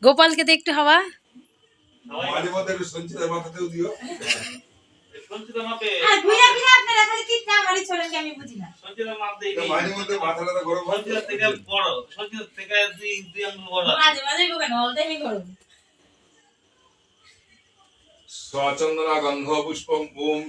গোপালকে দে একটু হাওয়া। সচন্দনা গন্ধ পুষ্পম ওম।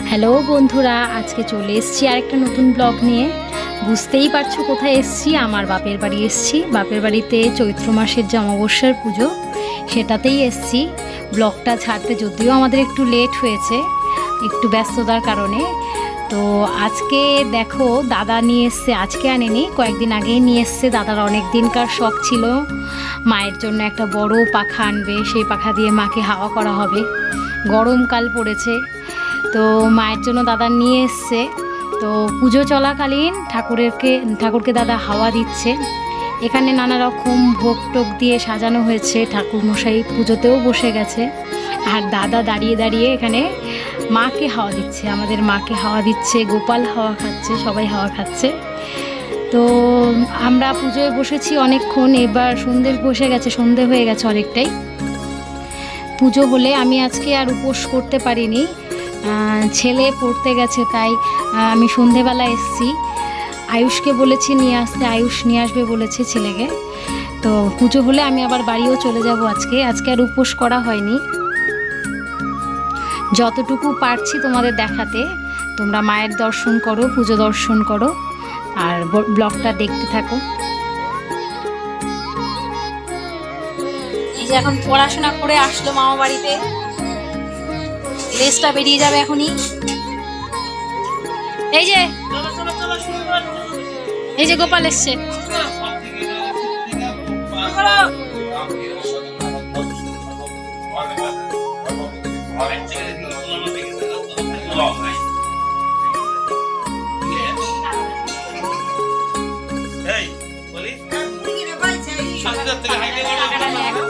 হ্যালো বন্ধুরা, আজকে চলে এসেছি আরেকটা নতুন ব্লগ নিয়ে। বুঝতেই পারছো কোথায় এসেছি, আমার বাপের বাড়ি এসেছি। বাপের বাড়িতে চৈত্র মাসের যে অমাবস্যার পুজো সেটাতেই এসেছি। ব্লগটা ছাড়তে যদিও আমাদের একটু লেট হয়েছে, একটু ব্যস্ততার কারণে। তো আজকে দেখো দাদা নিয়ে এসছে, আজকে আনেনি, কয়েকদিন আগেই নিয়ে এসছে। দাদার অনেক দিনকার শখ ছিল মায়ের জন্য একটা বড় পাখা আনবে, সেই পাখা দিয়ে মাকে হাওয়া করা হবে। গরমকাল পড়েছে, তো মায়ের জন্য দাদা নিয়ে এসছে। তো পুজো চলাকালীন ঠাকুরকে দাদা হাওয়া দিচ্ছে। এখানে নানা রকম ভোগ টোগ দিয়ে সাজানো হয়েছে। ঠাকুরমশাই পুজোতেও বসে গেছে, আর দাদা দাঁড়িয়ে দাঁড়িয়ে এখানে মাকে হাওয়া দিচ্ছে, আমাদের মাকে হাওয়া দিচ্ছে। গোপাল হাওয়া খাচ্ছে, সবাই হাওয়া খাচ্ছে। তো আমরা পুজোয় বসেছি অনেকক্ষণ, এবার সন্ধে বসে গেছে, সন্ধে হয়ে গেছে অনেকটাই। পুজো হলে আমি আজকে আর উপোস করতে পারিনি, ছেলে পড়তে গেছে, তাই আমি সন্ধেবেলা এসেছি। আয়ুষকে বলেছি নিয়ে আসতে, আয়ুষ নিয়ে আসবে বলেছে ছেলেকে। তো পুজো হলে আমি আবার বাড়িও চলে যাব। আজকে আর উপোস করা হয়নি। যতটুকু পারছি তোমাদের দেখাতে, তোমরা মায়ের দর্শন করো, পুজো দর্শন করো, আর ব্লগটা দেখতে থাকো। এই যে এখন পড়াশোনা করে আসলো মামা বাড়িতে, লেজটা বেরিয়ে যাবে এখনই। এই যে গোপাল এসছে।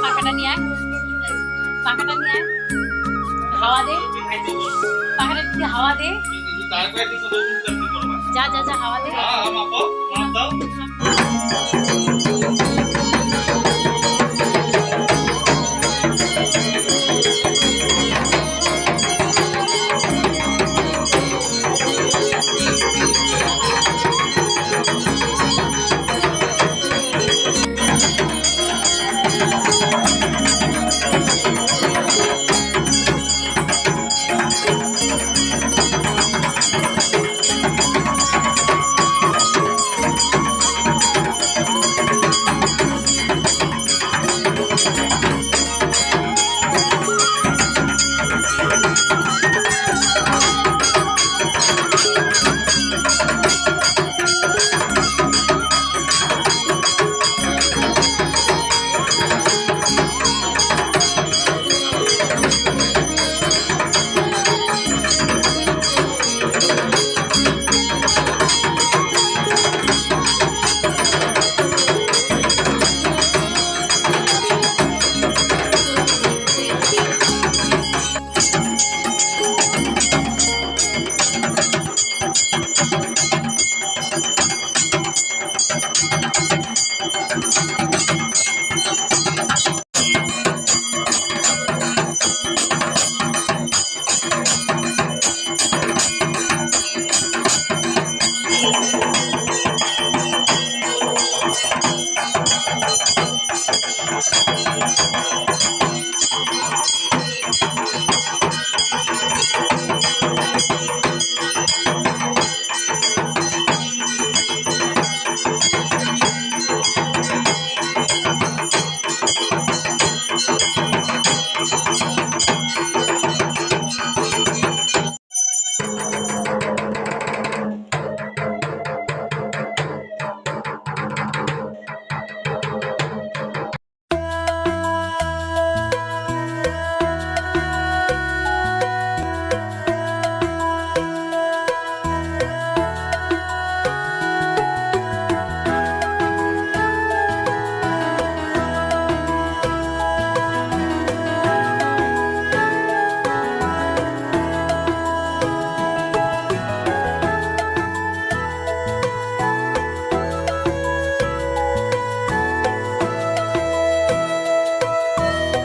পাখাটা নিয়ে আয়, হাওয়া দে, পাখাটা দিয়ে হাওয়া দে, যা যা যা হাওয়া দে।